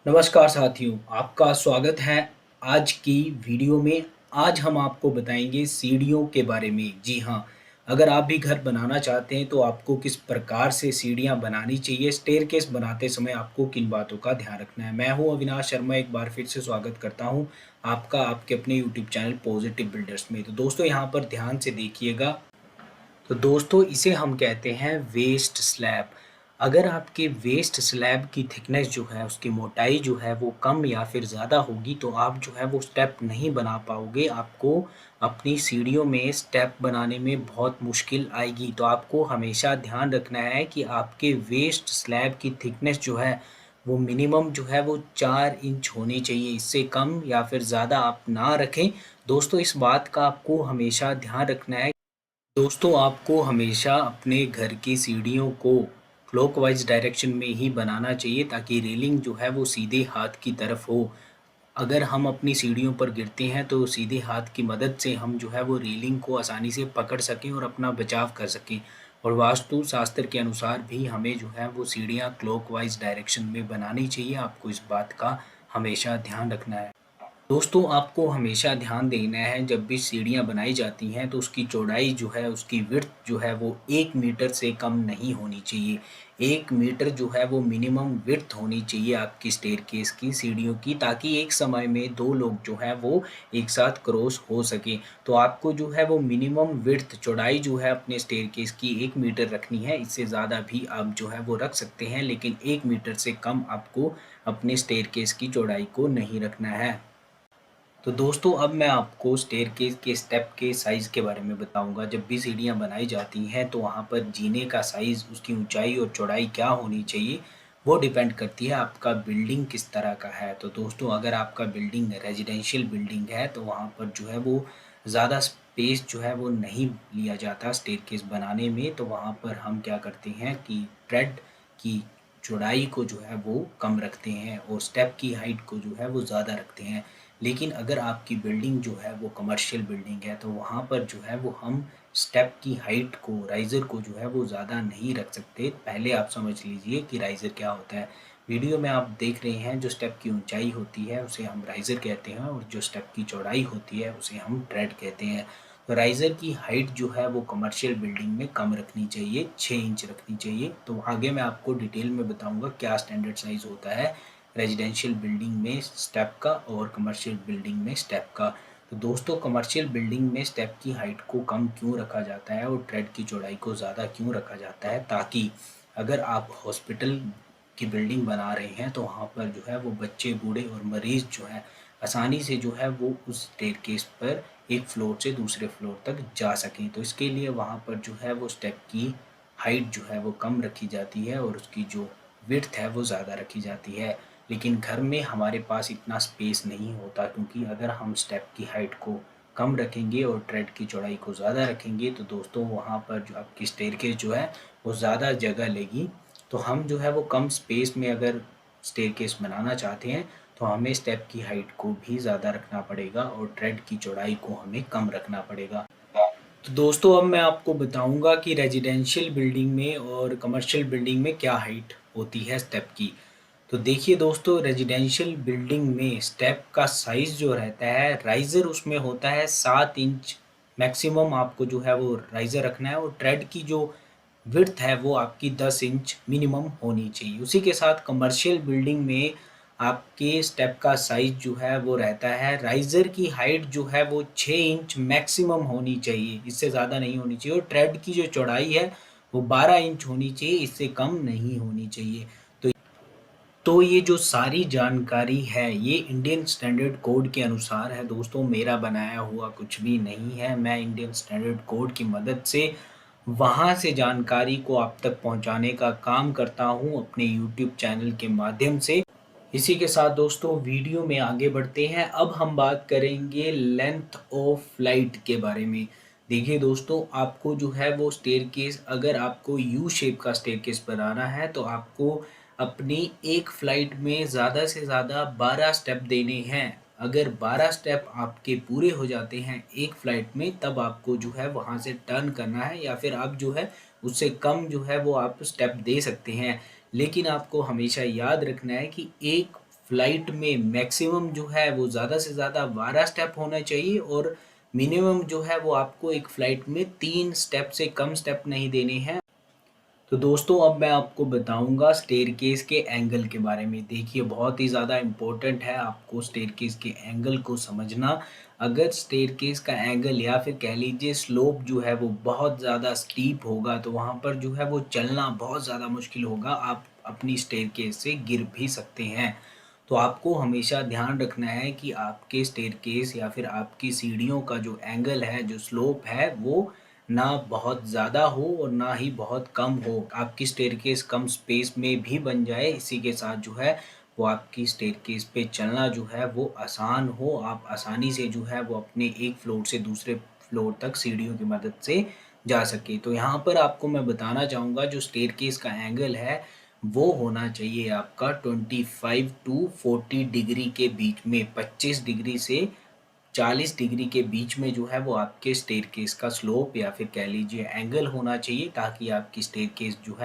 नमस्कार साथियों, आपका स्वागत है आज की वीडियो में। आज हम आपको बताएंगे सीढ़ियों के बारे में। जी हाँ, अगर आप भी घर बनाना चाहते हैं तो आपको किस प्रकार से सीढ़ियाँ बनानी चाहिए, स्टेयरकेस बनाते समय आपको किन बातों का ध्यान रखना है। मैं हूँ अविनाश शर्मा, एक बार फिर से स्वागत करता हूँ आपका आपके अपने यूट्यूब चैनल पॉजिटिव बिल्डर्स में। तो दोस्तों यहाँ पर ध्यान से देखिएगा। तो दोस्तों इसे हम कहते हैं वेस्ट स्लैब। अगर आपके वेस्ट स्लैब की थिकनेस जो है, उसकी मोटाई जो है वो कम या फिर ज़्यादा होगी तो आप जो है वो स्टेप नहीं बना पाओगे। आपको अपनी सीढ़ियों में स्टेप बनाने में बहुत मुश्किल आएगी। तो आपको हमेशा ध्यान रखना है कि आपके वेस्ट स्लैब की थिकनेस जो है वो मिनिमम जो है वो 4 इंच होनी चाहिए। इससे कम या फिर ज़्यादा आप ना रखें। दोस्तों इस बात का आपको हमेशा ध्यान रखना है। दोस्तों आपको हमेशा अपने घर की सीढ़ियों को क्लॉकवाइज डायरेक्शन में ही बनाना चाहिए ताकि रेलिंग जो है वो सीधे हाथ की तरफ हो। अगर हम अपनी सीढ़ियों पर गिरते हैं तो सीधे हाथ की मदद से हम जो है वो रेलिंग को आसानी से पकड़ सकें और अपना बचाव कर सकें। और वास्तु शास्त्र के अनुसार भी हमें जो है वो सीढ़ियाँ क्लॉकवाइज डायरेक्शन में बनानी चाहिए। आपको इस बात का हमेशा ध्यान रखना है। दोस्तों आपको हमेशा ध्यान देना है, जब भी सीढ़ियाँ बनाई जाती हैं तो उसकी चौड़ाई जो है, उसकी विड्थ जो है वो 1 मीटर से कम नहीं होनी चाहिए। 1 मीटर जो है वो मिनिमम विड्थ होनी चाहिए आपकी स्टेयरकेस की, सीढ़ियों की, ताकि एक समय में दो लोग जो है वो एक साथ क्रॉस हो सके। तो आपको जो है वो मिनिमम विड्थ चौड़ाई जो है अपने स्टेयरकेस की 1 मीटर रखनी है। इससे ज़्यादा भी आप जो है वो रख सकते हैं, लेकिन 1 मीटर से कम आपको अपने स्टेयरकेस की चौड़ाई को नहीं रखना है। तो दोस्तों अब मैं आपको स्टेयरकेस के स्टेप के साइज़ के बारे में बताऊंगा। जब भी सीढ़ियाँ बनाई जाती हैं तो वहाँ पर जीने का साइज़, उसकी ऊंचाई और चौड़ाई क्या होनी चाहिए, वो डिपेंड करती है आपका बिल्डिंग किस तरह का है। तो दोस्तों अगर आपका बिल्डिंग रेजिडेंशियल बिल्डिंग है तो वहाँ पर जो है वो ज़्यादा स्पेस जो है वो नहीं लिया जाता स्टेयरकेस बनाने में। तो वहाँ पर हम क्या करते हैं कि ट्रेड की चौड़ाई को जो है वो कम रखते हैं और स्टेप की हाइट को जो है वो ज़्यादा रखते हैं। लेकिन अगर आपकी बिल्डिंग जो है वो कमर्शियल बिल्डिंग है तो वहाँ पर जो है वो हम स्टेप की हाइट को, राइज़र को जो है वो ज़्यादा नहीं रख सकते। पहले आप समझ लीजिए कि राइज़र क्या होता है। वीडियो में आप देख रहे हैं, जो स्टेप की ऊंचाई होती है उसे हम राइज़र कहते हैं और जो स्टेप की चौड़ाई होती है उसे हम ट्रेड कहते हैं। तो राइज़र की हाइट जो है वो कमर्शियल बिल्डिंग में कम रखनी चाहिए, 6 इंच रखनी चाहिए। तो आगे मैं आपको डिटेल में बताऊंगा क्या स्टैंडर्ड साइज़ होता है रेजिडेंशियल बिल्डिंग में स्टेप का और कमर्शियल बिल्डिंग में स्टेप का। तो दोस्तों कमर्शियल बिल्डिंग में स्टेप की हाइट को कम क्यों रखा जाता है और ट्रेड की चौड़ाई को ज़्यादा क्यों रखा जाता है, ताकि अगर आप हॉस्पिटल की बिल्डिंग बना रहे हैं तो वहाँ पर जो है वो बच्चे, बूढ़े और मरीज़ जो है आसानी से जो है वो उस स्टेयरकेस पर एक फ्लोर से दूसरे फ्लोर तक जा सकें। तो इसके लिए वहाँ पर जो है वो स्टेप की हाइट जो है वो कम रखी जाती है और उसकी जो विड्थ है वो ज़्यादा रखी जाती है। लेकिन घर में हमारे पास इतना स्पेस नहीं होता, क्योंकि अगर हम स्टेप की हाइट को कम रखेंगे और ट्रेड की चौड़ाई को ज़्यादा रखेंगे तो दोस्तों वहाँ पर जो आपकी स्टेयरकेस जो है वो ज़्यादा जगह लेगी। तो हम जो है वो कम स्पेस में अगर स्टेयरकेस बनाना चाहते हैं तो हमें स्टेप की हाइट को भी ज़्यादा रखना पड़ेगा और ट्रेड की चौड़ाई को हमें कम रखना पड़ेगा। तो दोस्तों अब मैं आपको बताऊंगा कि रेजिडेंशियल बिल्डिंग में और कमर्शियल बिल्डिंग में क्या हाइट होती है स्टेप की। तो देखिए दोस्तों, रेजिडेंशियल बिल्डिंग में स्टेप का साइज़ जो रहता है, राइज़र उसमें होता है 7 इंच मैक्सिमम। आपको जो है वो राइज़र रखना है और ट्रेड की जो विड्थ है वो आपकी 10 इंच मिनिमम होनी चाहिए। उसी के साथ कमर्शियल बिल्डिंग में आपके स्टेप का साइज़ जो है वो रहता है, राइज़र की हाइट जो है वो 6 इंच मैक्सिमम होनी चाहिए, इससे ज़्यादा नहीं होनी चाहिए। और ट्रेड की जो चौड़ाई है वो 12 इंच होनी चाहिए, इससे कम नहीं होनी चाहिए। तो ये जो सारी जानकारी है ये इंडियन स्टैंडर्ड कोड के अनुसार है दोस्तों, मेरा बनाया हुआ कुछ भी नहीं है। मैं इंडियन स्टैंडर्ड कोड की मदद से वहाँ से जानकारी को आप तक पहुँचाने का काम करता हूँ अपने यूट्यूब चैनल के माध्यम से। इसी के साथ दोस्तों वीडियो में आगे बढ़ते हैं। अब हम बात करेंगे लेंथ ऑफ फ्लाइट के बारे में। देखिए दोस्तों, आपको जो है वो स्टेयरकेस, अगर आपको यू शेप का स्टेयरकेस बनाना है तो आपको अपनी एक फ्लाइट में ज़्यादा से ज़्यादा 12 स्टेप देने हैं। अगर 12 स्टेप आपके पूरे हो जाते हैं एक फ्लाइट में, तब आपको जो है वहाँ से टर्न करना है, या फिर आप जो है उससे कम जो है वो आप स्टेप दे सकते हैं। लेकिन आपको हमेशा याद रखना है कि एक फ्लाइट में मैक्सिमम जो है वो ज़्यादा से ज़्यादा 12 स्टेप होना चाहिए और मिनिमम जो है वो आपको एक फ़्लाइट में 3 स्टेप से कम स्टेप नहीं देने हैं। तो दोस्तों अब मैं आपको बताऊंगा स्टेयरकेस के एंगल के बारे में। देखिए बहुत ही ज़्यादा इम्पोर्टेंट है आपको स्टेयरकेस के एंगल को समझना। अगर स्टेयरकेस का एंगल या फिर कह लीजिए स्लोप जो है वो बहुत ज़्यादा स्टीप होगा तो वहाँ पर जो है वो चलना बहुत ज़्यादा मुश्किल होगा, आप अपनी स्टेयरकेस से गिर भी सकते हैं। तो आपको हमेशा ध्यान रखना है कि आपके स्टेयरकेस या फिर आपकी सीढ़ियों का जो एंगल है, जो स्लोप है, वो ना बहुत ज़्यादा हो और ना ही बहुत कम हो। आपकी स्टेयरकेस कम स्पेस में भी बन जाए, इसी के साथ जो है वो आपकी स्टेयरकेस पे चलना जो है वो आसान हो, आप आसानी से जो है वो अपने एक फ्लोर से दूसरे फ्लोर तक सीढ़ियों की मदद से जा सके। तो यहाँ पर आपको मैं बताना चाहूँगा जो स्टेयरकेस का एंगल है वो होना चाहिए आपका 25 टू 40 डिग्री के बीच में, 25 डिग्री से 40 डिग्री के बीच में जो है वो आपके स्टेयरकेस का स्लोप या फिर कह लीजिए एंगल होना चाहिए, ताकि आपकी स्टेयरकेस जो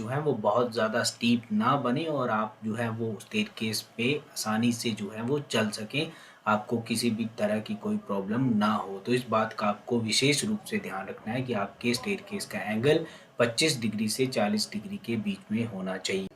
है वो बहुत ज़्यादा स्टीप ना बने और आप जो है वो स्टेयरकेस पे आसानी से जो है वो चल सकें, आपको किसी भी तरह की कोई प्रॉब्लम ना हो। तो इस बात का आपको विशेष रूप से ध्यान रखना है कि आपके स्टेयरकेस का एंगल 25 डिग्री से 40 डिग्री के बीच में होना चाहिए।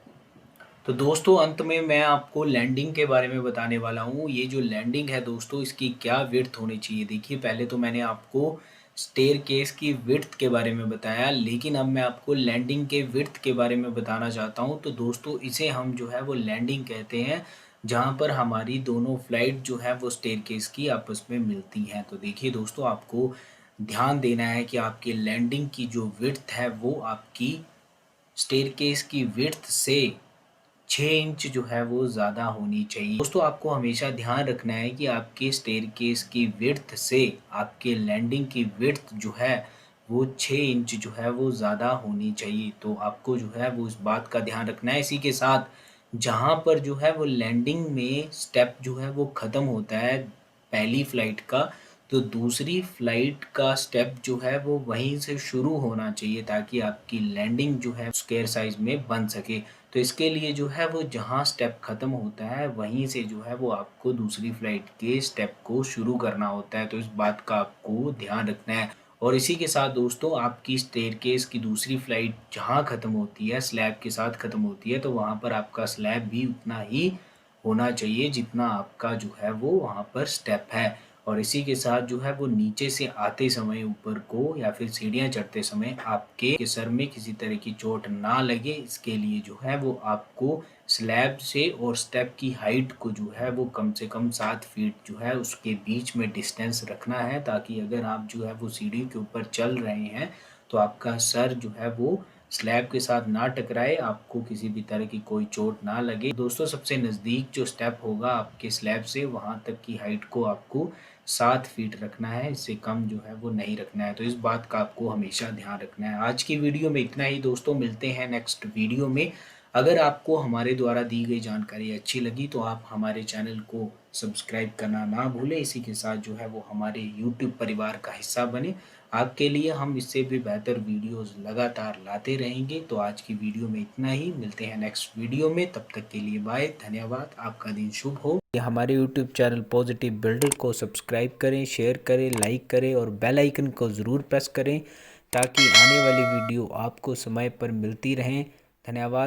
तो दोस्तों अंत में मैं आपको लैंडिंग के बारे में बताने वाला हूँ। ये जो लैंडिंग है दोस्तों, इसकी क्या विड्थ होनी चाहिए। देखिए पहले तो मैंने आपको स्टेयरकेस की विड्थ के बारे में बताया, लेकिन अब मैं आपको लैंडिंग के विड्थ के बारे में बताना चाहता हूँ। तो दोस्तों इसे हम जो है वो लैंडिंग कहते हैं, जहाँ पर हमारी दोनों फ्लाइट जो है वो स्टेयरकेस की आपस में मिलती हैं। तो देखिए दोस्तों आपको ध्यान देना है कि आपकी लैंडिंग की जो विड्थ है वो आपकी स्टेयरकेस की विड्थ से 6 इंच जो है वो ज़्यादा होनी चाहिए। दोस्तों आपको हमेशा ध्यान रखना है कि आपके स्टेयरकेस की विड्थ से आपके लैंडिंग की विड्थ जो है वो 6 इंच जो है वो ज़्यादा होनी चाहिए। तो आपको जो है वो इस बात का ध्यान रखना है। इसी के साथ जहाँ पर जो है वो लैंडिंग में स्टेप जो है वो ख़त्म होता है पहली फ़्लाइट का, तो दूसरी फ़्लाइट का स्टेप जो है वो वहीं से शुरू होना चाहिए, ताकि आपकी लैंडिंग जो है स्क्वायर साइज़ में बन सके। तो इसके लिए जो है वो जहाँ स्टेप ख़त्म होता है वहीं से जो है वो आपको दूसरी फ्लाइट के स्टेप को शुरू करना होता है। तो इस बात का आपको ध्यान रखना है। और इसी के साथ दोस्तों आपकी स्टेयरकेस की दूसरी फ्लाइट जहाँ ख़त्म होती है, स्लैब के साथ ख़त्म होती है, तो वहाँ पर आपका स्लैब भी उतना ही होना चाहिए जितना आपका जो है वो वहाँ पर स्टेप है। और इसी के साथ जो है वो नीचे से आते समय ऊपर को या फिर सीढ़ियाँ चढ़ते समय आपके सर में किसी तरह की चोट ना लगे, इसके लिए जो है वो आपको स्लैब से और स्टेप की हाइट को जो है वो कम से कम 7 फीट जो है उसके बीच में डिस्टेंस रखना है, ताकि अगर आप जो है वो सीढ़ी के ऊपर चल रहे हैं तो आपका सर जो है वो स्लैब के साथ ना टकराए, आपको किसी भी तरह की कोई चोट ना लगे। दोस्तों सबसे नज़दीक जो स्टेप होगा आपके स्लैब से, वहाँ तक की हाइट को आपको 7 फीट रखना है, इससे कम जो है वो नहीं रखना है। तो इस बात का आपको हमेशा ध्यान रखना है। आज की वीडियो में इतना ही दोस्तों, मिलते हैं नेक्स्ट वीडियो में। अगर आपको हमारे द्वारा दी गई जानकारी अच्छी लगी तो आप हमारे चैनल को सब्सक्राइब करना ना भूलें। इसी के साथ जो है वो हमारे यूट्यूब परिवार का हिस्सा बने। आपके लिए हम इससे भी बेहतर वीडियोस लगातार लाते रहेंगे। तो आज की वीडियो में इतना ही, मिलते हैं नेक्स्ट वीडियो में, तब तक के लिए बाय, धन्यवाद, आपका दिन शुभ हो। हमारे यूट्यूब चैनल पॉजिटिव बिल्डर को सब्सक्राइब करें, शेयर करें, लाइक करें और बेल आइकन को ज़रूर प्रेस करें, ताकि आने वाली वीडियो आपको समय पर मिलती रहें। धन्यवाद।